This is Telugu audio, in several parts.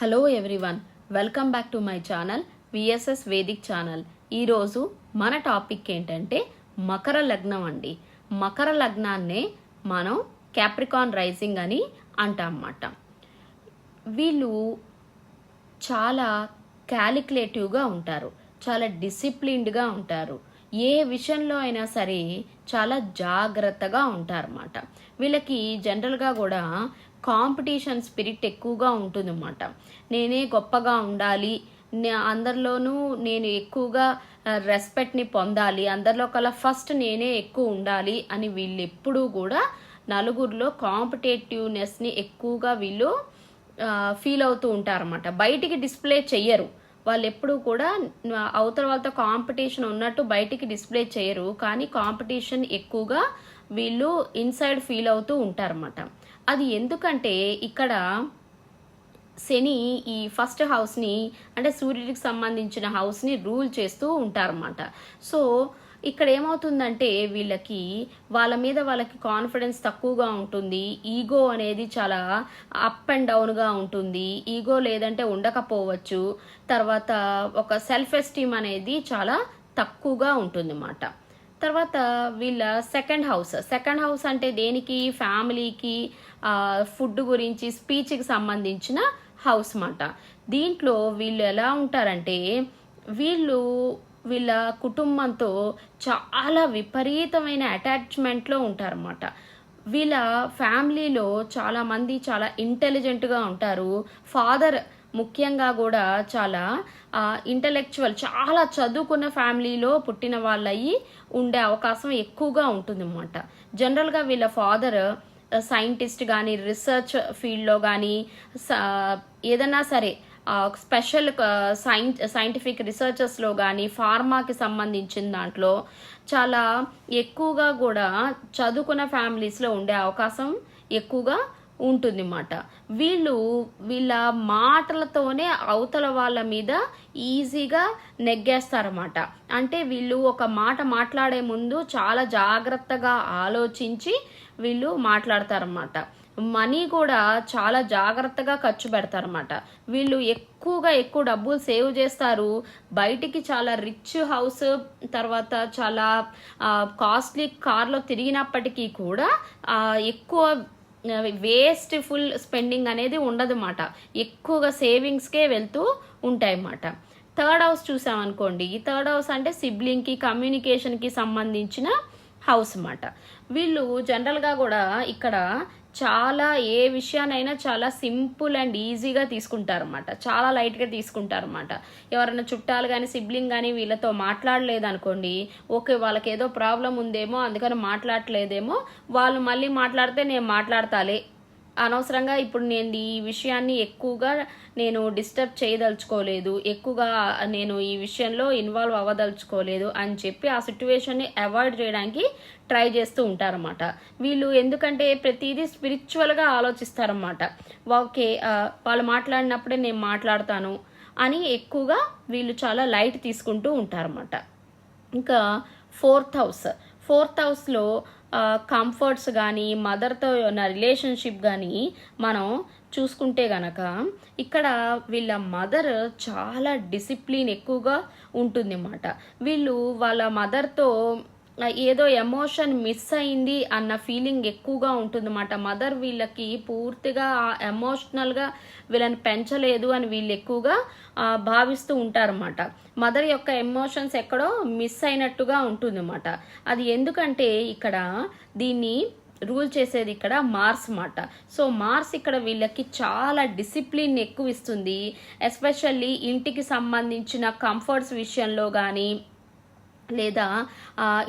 Hello everyone, welcome back to my channel VSS Vedic channel. ఈరోజు మన టాపిక్ ఏంటంటే మకర లగ్నం అండి. మకర లగ్నాన్నే మనం క్యాప్రికాన్ రైజింగ్ అని అంటామన్నమాట. వీళ్ళు చాలా క్యాలిక్యులేటివ్గా ఉంటారు, చాలా డిసిప్లిన్డ్గా ఉంటారు. ఏ విషయంలో అయినా సరే చాలా జాగ్రత్తగా ఉంటారన్నమాట. వీళ్ళకి జనరల్గా కూడా కాంపిటీషన్ స్పిరిట్ ఎక్కువగా ఉంటుందన్నమాట. నేనే గొప్పగా ఉండాలి, అందరిలోనూ నేను ఎక్కువగా రెస్పెక్ట్ని పొందాలి, అందరిలో కల్లా ఫస్ట్ నేనే ఎక్కువ ఉండాలి అని వీళ్ళు ఎప్పుడూ కూడా నలుగురిలో కాంపిటేటివ్నెస్ని ఎక్కువగా వీళ్ళు ఫీల్ అవుతూ ఉంటారన్నమాట. బయటికి డిస్ప్లే చెయ్యరు. వాళ్ళు ఎప్పుడూ కూడా అవతల వాళ్ళతో కాంపిటీషన్ ఉన్నట్టు బయటికి డిస్ప్లే చేయరు, కానీ కాంపిటీషన్ ఎక్కువగా వీళ్ళు ఇన్సైడ్ ఫీల్ అవుతూ ఉంటారన్నమాట. అది ఎందుకంటే ఇక్కడ శని ఈ ఫస్ట్ హౌస్ని, అంటే సూర్యుడికి సంబంధించిన హౌస్ని రూల్ చేస్తూ ఉంటారన్నమాట. సో ఇక్కడ ఏమవుతుందంటే వీళ్ళకి వాళ్ళ మీద వాళ్ళకి కాన్ఫిడెన్స్ తక్కువగా ఉంటుంది. ఈగో అనేది చాలా అప్ అండ్ డౌన్గా ఉంటుంది. ఈగో లేదంటే ఉండకపోవచ్చు. తర్వాత ఒక సెల్ఫ్ ఎస్టీమ్ అనేది చాలా తక్కువగా ఉంటుందన్నమాట. తర్వాత వీళ్ళ సెకండ్ హౌస్ అంటే దేనికి, ఫ్యామిలీకి, ఫుడ్ గురించి, స్పీచ్కి సంబంధించిన హౌస్ మాట. దీంట్లో వీళ్ళు ఎలా ఉంటారంటే వీళ్ళ కుటుంబంతో చాలా విపరీతమైన అటాచ్మెంట్లో ఉంటారన్నమాట. వీళ్ళ ఫ్యామిలీలో చాలామంది చాలా ఇంటెలిజెంట్గా ఉంటారు. ఫాదర్ ముఖ్యంగా కూడా చాలా ఇంటలెక్చువల్, చాలా చదువుకున్న ఫ్యామిలీలో పుట్టిన వాళ్ళయి ఉండే అవకాశం ఎక్కువగా ఉంటుందన్నమాట. జనరల్గా వీళ్ళ ఫాదర్ సైంటిస్ట్ కానీ, రీసెర్చ్ ఫీల్డ్లో కానీ, ఏదైనా సరే స్పెషల్ సైంటిఫిక్ రీసెర్చెస్లో కానీ, ఫార్మాకి సంబంధించిన దాంట్లో చాలా ఎక్కువగా కూడా చదువుకున్న ఫ్యామిలీస్లో ఉండే అవకాశం ఎక్కువగా ఉంటుందన్నమాట. వీళ్ళ మాటలతోనే అవతల వాళ్ళ మీద ఈజీగా నెగ్గేస్తారన్నమాట. అంటే వీళ్ళు ఒక మాట మాట్లాడే ముందు చాలా జాగ్రత్తగా ఆలోచించి వీళ్ళు మాట్లాడతారన్నమాట. మనీ కూడా చాలా జాగ్రత్తగా ఖర్చు పెడతారన్నమాట. వీళ్ళు ఎక్కువ డబ్బులు సేవ్ చేస్తారు. బయటికి చాలా రిచ్ హౌస్, తర్వాత చాలా కాస్ట్లీ కార్లో తిరిగినప్పటికీ కూడా ఎక్కువ వేస్ట్ఫుల్ స్పెండింగ్ అనేది ఉండదన్నమాట. ఎక్కువగా సేవింగ్స్కే వెళ్తూ ఉంటాయన్నమాట. థర్డ్ హౌస్ చూసామనుకోండి, ఈ థర్డ్ హౌస్ అంటే సిబ్లింగ్కి, కమ్యూనికేషన్కి సంబంధించిన హౌస్ అన్నమాట. వీళ్ళు జనరల్గా కూడా ఇక్కడ చాలా ఏ విషయానైనా చాలా సింపుల్ అండ్ ఈజీగా తీసుకుంటారన్నమాట. చాలా లైట్గా తీసుకుంటారన్నమాట. ఎవరైనా చుట్టాలు కానీ, సిబ్లింగ్ కానీ వీళ్ళతో మాట్లాడలేదనుకోండి, ఓకే వాళ్ళకి ఏదో ప్రాబ్లం ఉందేమో అందుకని మాట్లాడలేదేమో, వాళ్ళు మళ్ళీ మాట్లాడితే నేను మాట్లాడతాలే, అనవసరంగా ఇప్పుడు నేను ఈ విషయాన్ని ఎక్కువగా నేను డిస్టర్బ్ చేయదలుచుకోలేదు, ఎక్కువగా నేను ఈ విషయంలో ఇన్వాల్వ్ అవ్వదలుచుకోలేదు అని చెప్పి ఆ సిట్యువేషన్ని అవాయిడ్ చేయడానికి ట్రై చేస్తూ ఉంటారన్నమాట. వీళ్ళు ఎందుకంటే ప్రతిదీ స్పిరిచువల్గా ఆలోచిస్తారన్నమాట. ఓకే వాళ్ళు మాట్లాడినప్పుడే నేను మాట్లాడతాను అని ఎక్కువగా వీళ్ళు చాలా లైట్ తీసుకుంటూ ఉంటారన్నమాట. ఇంకా ఫోర్త్ హౌస్లో కంఫర్ట్స్ కానీ, మదర్తో ఉన్న రిలేషన్షిప్ కానీ మనం చూసుకుంటే గనక ఇక్కడ వీళ్ళ మదర్ చాలా డిసిప్లిన్ ఎక్కువగా ఉంటుందన్నమాట. వీళ్ళు వాళ్ళ మదర్తో ఏదో ఎమోషన్ మిస్ అయింది అన్న ఫీలింగ్ ఎక్కువగా ఉంటుందన్నమాట. మదర్ వీళ్ళకి పూర్తిగా ఎమోషనల్గా వీళ్ళని పెంచలేదు అని వీళ్ళు ఎక్కువగా భావిస్తూ ఉంటారన్నమాట. మదర్ యొక్క ఎమోషన్స్ ఎక్కడో మిస్ అయినట్టుగా ఉంటుందన్నమాట. అది ఎందుకంటే ఇక్కడ దీన్ని రూల్ చేసేది ఇక్కడ మార్స్ మాట. సో మార్స్ ఇక్కడ వీళ్ళకి చాలా డిసిప్లిన్ ఎక్కువ ఇస్తుంది. ఎస్పెషల్లీ ఇంటికి సంబంధించిన కంఫర్ట్స్ విషయంలో కానీ, లేదా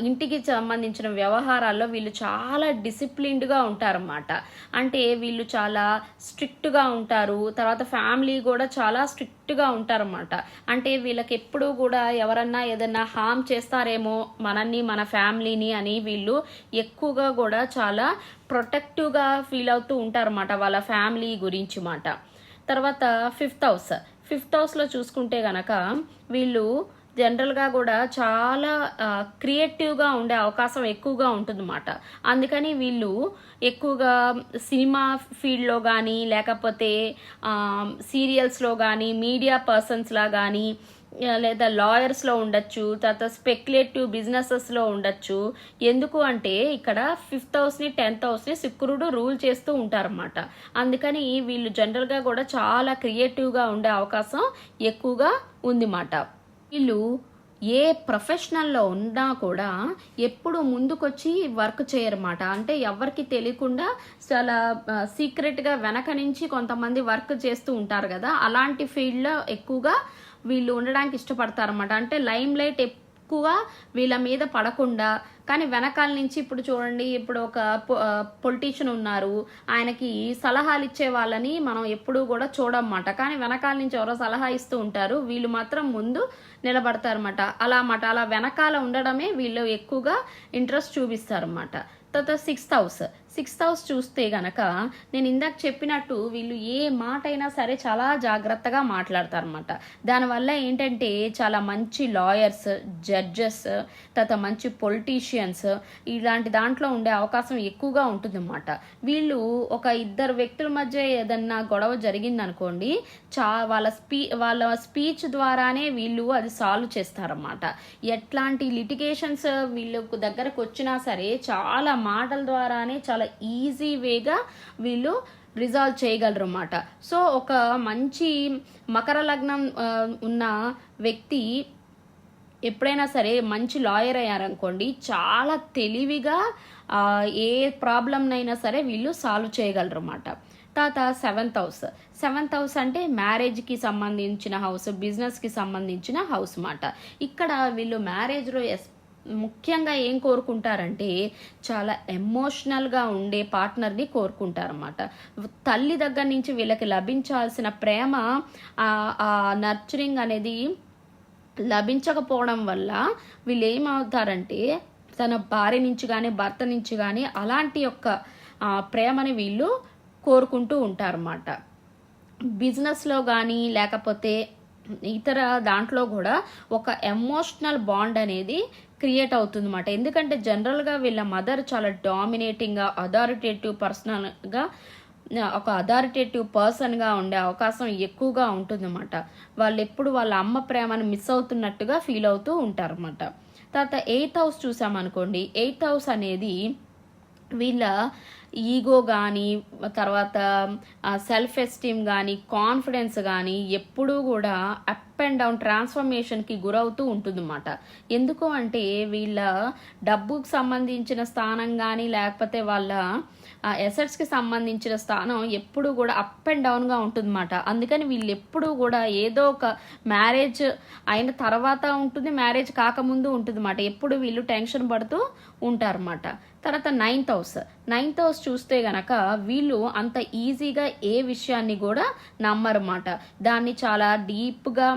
ఇంటికి సంబంధించిన వ్యవహారాల్లో వీళ్ళు చాలా డిసిప్లిన్డ్గా ఉంటారన్నమాట. అంటే వీళ్ళు చాలా స్ట్రిక్ట్గా ఉంటారు. తర్వాత ఫ్యామిలీ కూడా చాలా స్ట్రిక్ట్గా ఉంటారన్నమాట. అంటే వీళ్ళకి ఎప్పుడూ కూడా ఎవరన్నా ఏదన్నా హామ్ చేస్తారేమో మనల్ని, మన ఫ్యామిలీని అని వీళ్ళు ఎక్కువగా కూడా చాలా ప్రొటెక్టివ్గా ఫీల్ అవుతూ ఉంటారన్నమాట వాళ్ళ ఫ్యామిలీ గురించి మాట. తర్వాత ఫిఫ్త్ హౌస్లో చూసుకుంటే గనక వీళ్ళు జనరల్గా కూడా చాలా క్రియేటివ్గా ఉండే అవకాశం ఎక్కువగా ఉంటుందన్నమాట. అందుకని వీళ్ళు ఎక్కువగా సినిమా ఫీల్డ్లో కానీ, లేకపోతే సీరియల్స్లో కానీ, మీడియా పర్సన్స్లా కానీ, లేదా లాయర్స్లో ఉండొచ్చు, తర్వాత స్పెక్యులేటివ్ బిజినెసెస్లో ఉండొచ్చు. ఎందుకు అంటే ఇక్కడ 5th హౌస్ని 10th హౌస్ని శుక్రుడు రూల్ చేస్తూ ఉంటారన్నమాట. అందుకని వీళ్ళు జనరల్గా కూడా చాలా క్రియేటివ్గా ఉండే అవకాశం ఎక్కువగా ఉందిమాట. వీళ్ళు ఏ ప్రొఫెషనల్లో ఉన్నా కూడా ఎప్పుడు ముందుకొచ్చి వర్క్ చేయరన్నమాట. అంటే ఎవరికి తెలియకుండా చాలా సీక్రెట్గా వెనక నుంచి కొంతమంది వర్క్ చేస్తూ ఉంటారు కదా, అలాంటి ఫీల్డ్లో ఎక్కువగా వీళ్ళు ఉండడానికి ఇష్టపడతారన్నమాట. అంటే లైమ్ లైట్ ఎక్కువ వీళ్ళ మీద పడకుండా, కానీ వెనకాల నుంచి ఇప్పుడు చూడండి, ఇప్పుడు ఒక పొలిటీషియన్ ఉన్నారు, ఆయనకి సలహాలు ఇచ్చే వాళ్ళని మనం ఎప్పుడూ కూడా చూడమాట, కానీ వెనకాల నుంచి ఎవరో సలహా ఇస్తూ ఉంటారు, వీళ్ళు మాత్రం ముందు నిలబడతారన్నమాట. అలా వెనకాల ఉండడమే వీళ్ళు ఎక్కువగా ఇంట్రెస్ట్ చూపిస్తారన్నమాట. తర్వాత 6th హౌస్ చూస్తే గనక నేను ఇందాక చెప్పినట్టు వీళ్ళు ఏ మాట అయినా సరే చాలా జాగ్రత్తగా మాట్లాడతారన్నమాట. దానివల్ల ఏంటంటే చాలా మంచి లాయర్స్, జడ్జెస్, తర్వాత మంచి పొలిటీషియన్స్ ఇలాంటి దాంట్లో ఉండే అవకాశం ఎక్కువగా ఉంటుందన్నమాట. వీళ్ళు ఒక ఇద్దరు వ్యక్తుల మధ్య ఏదన్నా గొడవ జరిగిందనుకోండి, వాళ్ళ స్పీచ్ ద్వారానే వీళ్ళు అది సాల్వ్ చేస్తారన్నమాట. ఎట్లాంటి లిటిగేషన్స్ వీళ్ళకు దగ్గరకు వచ్చినా సరే చాలా మాటల ద్వారానే చాలా ఈజీ వేగా వీళ్ళు రిజాల్వ్ చేయగలరు అన్నమాట. సో ఒక మంచి మకర లగ్నం ఉన్న వ్యక్తి ఎప్పుడైనా సరే మంచి లాయర్ అయ్యారనుకోండి, చాలా తెలివిగా ఏ ప్రాబ్లంనైనా సరే వీళ్ళు సాల్వ్ చేయగలరు అన్నమాట. తర్వాత 7th హౌస్ అంటే మ్యారేజ్కి సంబంధించిన హౌస్, బిజినెస్కి సంబంధించిన హౌస్ మాట. ఇక్కడ వీళ్ళు మ్యారేజ్లో ముఖ్యంగా ఏం కోరుకుంటారంటే చాలా ఎమోషనల్గా ఉండే పార్ట్నర్ని కోరుకుంటారన్నమాట. తల్లి దగ్గర నుంచి వీళ్ళకి లభించాల్సిన ప్రేమ, ఆ నర్చరింగ్ అనేది లభించకపోవడం వల్ల వీళ్ళు ఏమవుతారంటే తన భార్య నుంచి కానీ, భర్త నుంచి కానీ అలాంటి యొక్క ప్రేమని వీళ్ళు కోరుకుంటూ ఉంటారన్నమాట. బిజినెస్లో కానీ లేకపోతే ఇతర దాంట్లో కూడా ఒక ఎమోషనల్ బాండ్ అనేది క్రియేట్ అవుతుంది అన్నమాట. ఎందుకంటే జనరల్గా వీళ్ళ మదర్ చాలా డామినేటింగ్గా, అథారిటేటివ్ పర్సన్గా ఉండే అవకాశం ఎక్కువగా ఉంటుందన్నమాట. వాళ్ళు ఎప్పుడు వాళ్ళ అమ్మ ప్రేమను మిస్ అవుతున్నట్టుగా ఫీల్ అవుతూ ఉంటారన్నమాట. తర్వాత 8th హౌస్ చూసామనుకోండి, 8th హౌస్ అనేది వీళ్ళ ఈగో కానీ, తర్వాత సెల్ఫ్ ఎస్టీమ్ కానీ, కాన్ఫిడెన్స్ కానీ ఎప్పుడూ కూడా అప్ అండ్ డౌన్ ట్రాన్స్ఫర్మేషన్కి గురవుతూ ఉంటుందన్నమాట. ఎందుకు అంటే వీళ్ళ డబ్బుకు సంబంధించిన స్థానం కానీ, లేకపోతే వాళ్ళ ఎసెట్స్కి సంబంధించిన స్థానం ఎప్పుడు కూడా అప్ అండ్ డౌన్గా ఉంటుందన్నమాట. అందుకని వీళ్ళు ఎప్పుడూ కూడా ఏదో ఒక మ్యారేజ్ అయిన తర్వాత ఉంటుంది, మ్యారేజ్ కాకముందు ఉంటుందన్నమాట. ఎప్పుడు వీళ్ళు టెన్షన్ పడుతూ ఉంటారన్నమాట. తర్వాత 9th హౌస్ చూస్తే గనక వీళ్ళు అంత ఈజీగా ఏ విషయాన్ని కూడా నమ్మరన్నమాట. దాన్ని చాలా డీప్గా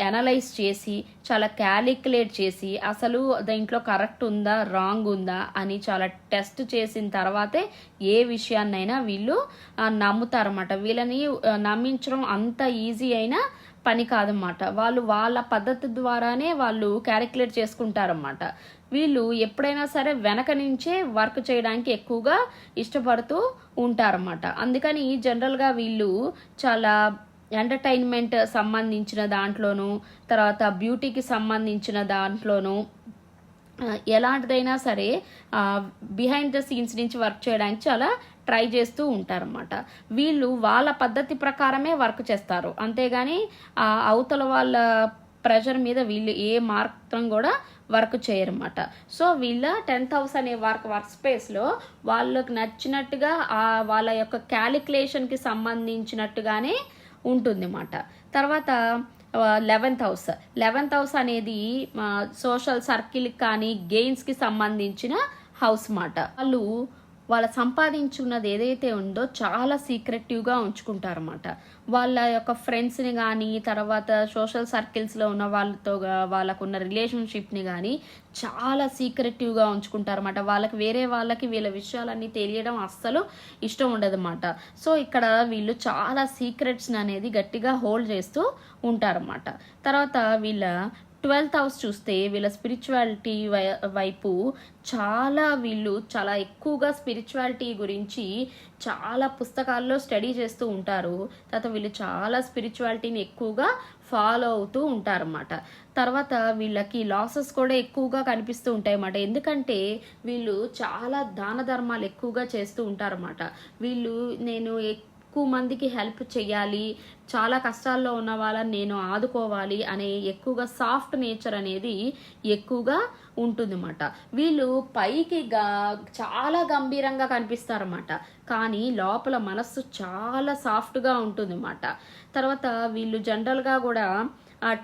అనలైజ్ చేసి, చాలా క్యాలిక్యులేట్ చేసి, అసలు దీంట్లో కరెక్ట్ ఉందా, రాంగ్ ఉందా అని చాలా టెస్ట్ చేసిన తర్వాతే ఏ విషయాన్నైనా వీళ్ళు నమ్ముతారన్నమాట. వీళ్ళని నమ్మించడం అంత ఈజీ అయినా పని కాదన్నమాట. వాళ్ళు వాళ్ళ పద్ధతి ద్వారానే వాళ్ళు క్యాలిక్యులేట్ చేసుకుంటారన్నమాట. వీళ్ళు ఎప్పుడైనా సరే వెనక నుంచే వర్క్ చేయడానికి ఎక్కువగా ఇష్టపడుతూ ఉంటారన్నమాట. అందుకని జనరల్గా వీళ్ళు చాలా ఎంటర్టైన్మెంట్ సంబంధించిన దాంట్లోనూ, తర్వాత బ్యూటీకి సంబంధించిన దాంట్లోనూ ఎలాంటిదైనా సరే బిహైండ్ ద సీన్స్ నుంచి వర్క్ చేయడానికి చాలా ట్రై చేస్తూ ఉంటారన్నమాట. వీళ్ళు వాళ్ళ పద్ధతి ప్రకారమే వర్క్ చేస్తారు, అంతేగాని అవతల వాళ్ళ ప్రెషర్ మీద వీళ్ళు ఏ మాత్రం కూడా వర్క్ చేయరన్నమాట. సో వీళ్ళ 10th హౌస్ అనే వర్క్ స్పేస్లో వాళ్ళకు నచ్చినట్టుగా వాళ్ళ యొక్క క్యాలిక్యులేషన్కి సంబంధించినట్టుగానే ఉంటుందన్నమాట. తర్వాత 11th హౌస్ అనేది సోషల్ సర్కిల్కి కానీ, గెయిన్స్కి సంబంధించిన హౌస్ మాట. వాళ్ళ సంపాదించున్నది ఏదైతే ఉందో చాలా సీక్రెటివ్గా ఉంచుకుంటారన్నమాట. వాళ్ళ యొక్క ఫ్రెండ్స్ని కానీ, తర్వాత సోషల్ సర్కిల్స్లో ఉన్న వాళ్ళతో వాళ్ళకున్న రిలేషన్షిప్ని కానీ చాలా సీక్రెటివ్గా ఉంచుకుంటారన్నమాట. వేరే వాళ్ళకి వీళ్ళ విషయాలన్నీ తెలియడం అస్సలు ఇష్టం ఉండదన్నమాట. సో ఇక్కడ వీళ్ళు చాలా సీక్రెట్స్ని అనేది గట్టిగా హోల్డ్ చేస్తూ ఉంటారన్నమాట. తర్వాత వీళ్ళ 12th హౌస్ చూస్తే వీళ్ళ స్పిరిచువాలిటీ వైపు వీళ్ళు చాలా ఎక్కువగా స్పిరిచువాలిటీ గురించి చాలా పుస్తకాల్లో స్టడీ చేస్తూ ఉంటారు. తర్వాత వీళ్ళు చాలా స్పిరిచువాలిటీని ఎక్కువగా ఫాలో అవుతూ ఉంటారన్నమాట. తర్వాత వీళ్ళకి లాసెస్ కూడా ఎక్కువగా కనిపిస్తూ ఉంటాయి అన్నమాట. ఎందుకంటే వీళ్ళు చాలా దాన ధర్మాలు ఎక్కువగా చేస్తూ ఉంటారన్నమాట. వీళ్ళు నేను ఎక్కువ మందికి హెల్ప్ చేయాలి, చాలా కష్టాల్లో ఉన్న వాళ్ళని నేను ఆదుకోవాలి అనే ఎక్కువగా సాఫ్ట్ నేచర్ అనేది ఎక్కువగా ఉంటుందన్నమాట. వీళ్ళు పైకి చాలా గంభీరంగా కనిపిస్తారన్నమాట, కానీ లోపల మనస్సు చాలా సాఫ్ట్గా ఉంటుందన్నమాట. తర్వాత వీళ్ళు జనరల్గా కూడా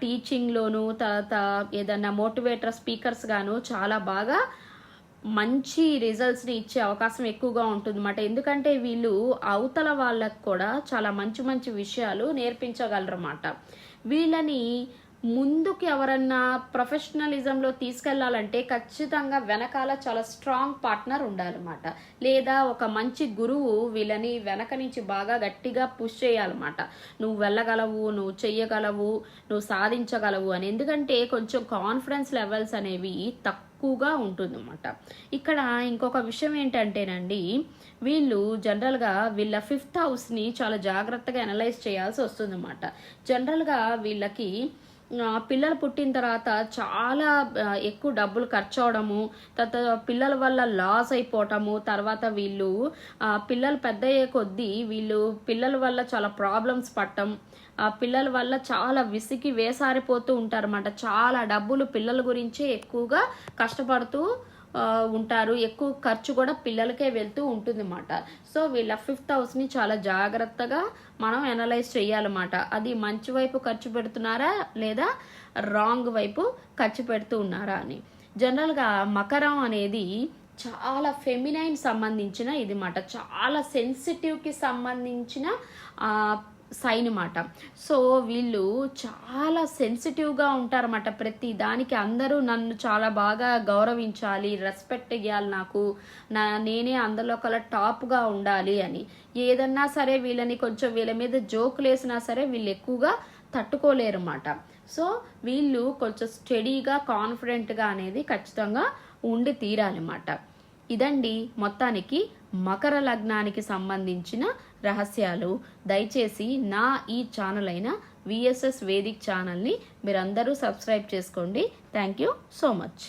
టీచింగ్లోను, తర్వాత ఏదన్నా మోటివేటర్ స్పీకర్స్ గాను చాలా బాగా మంచి రిజల్ట్స్ని ఇచ్చే అవకాశం ఎక్కువగా ఉంటుందన్నమాట. ఎందుకంటే వీళ్ళు అవతల వాళ్ళకు కూడా చాలా మంచి మంచి విషయాలు నేర్పించగలరన్నమాట. వీళ్ళని ముందుకు ఎవరన్నా ప్రొఫెషనలిజంలో తీసుకెళ్లాలంటే ఖచ్చితంగా వెనకాల చాలా స్ట్రాంగ్ పార్ట్నర్ ఉండాలన్నమాట. లేదా ఒక మంచి గురువు వీళ్ళని వెనక నుంచి బాగా గట్టిగా పుష్ చేయాలన్నమాట. నువ్వు వెళ్ళగలవు, నువ్వు చెయ్యగలవు, నువ్వు సాధించగలవు అని. ఎందుకంటే కొంచెం కాన్ఫిడెన్స్ లెవెల్స్ అనేవి తక్కువగా ఉంటుందన్నమాట. ఇక్కడ ఇంకొక విషయం ఏంటంటేనండి, వీళ్ళు జనరల్గా వీళ్ళ 5th హౌస్ని చాలా జాగ్రత్తగా అనలైజ్ చేయాల్సి వస్తుందన్నమాట. జనరల్గా వీళ్ళకి పిల్లలు పుట్టిన తర్వాత చాలా ఎక్కువ డబ్బులు ఖర్చు అవడము, తర్వాత పిల్లల వల్ల లాస్ అయిపోవటము, తర్వాత వీళ్ళు పిల్లలు పెద్ద అయ్యే కొద్దీ వీళ్ళు పిల్లల వల్ల చాలా ప్రాబ్లమ్స్ పడటం, పిల్లల వల్ల చాలా విసిగి వేసారిపోతూ ఉంటారన్నమాట. చాలా డబ్బులు పిల్లల గురించే ఎక్కువగా కష్టపడుతూ ఉంటారు. ఎక్కువ ఖర్చు కూడా పిల్లలకే వెళ్తూ ఉంటుందన్నమాట. సో వీళ్ళ 5th హౌస్ని చాలా జాగ్రత్తగా మనం అనలైజ్ చేయాలన్నమాట. అది మంచి వైపు ఖర్చు పెడుతున్నారా లేదా రాంగ్ వైపు ఖర్చు పెడుతూ ఉన్నారా అని. జనరల్గా మకరం అనేది చాలా ఫెమినైన్ సంబంధించిన ఇది మాట, చాలా సెన్సిటివ్కి సంబంధించిన సైన్ మాట. సో వీళ్ళు చాలా సెన్సిటివ్గా ఉంటారన్నమాట. ప్రతి దానికి అందరూ నన్ను చాలా బాగా గౌరవించాలి, రెస్పెక్ట్ ఇవ్వాలి, నేనే అందులో కల టాప్గా ఉండాలి అని. ఏదన్నా సరే వీళ్ళని కొంచెం వీళ్ళ మీద జోకులు వేసినా సరే వీళ్ళు ఎక్కువగా తట్టుకోలేరు అన్నమాట. సో వీళ్ళు కొంచెం స్టడీగా కాన్ఫిడెంట్గా అనేది ఖచ్చితంగా ఉండి తీరాలన్నమాట. ఇదండి మొత్తానికి మకర లగ్నానికి సంబంధించిన రహస్యాలు. దయచేసి నా ఈ ఛానల్ అయిన విఎస్ఎస్ వేదిక్ ఛానల్ని మీరందరూ సబ్స్క్రైబ్ చేసుకోండి. Thank you so much.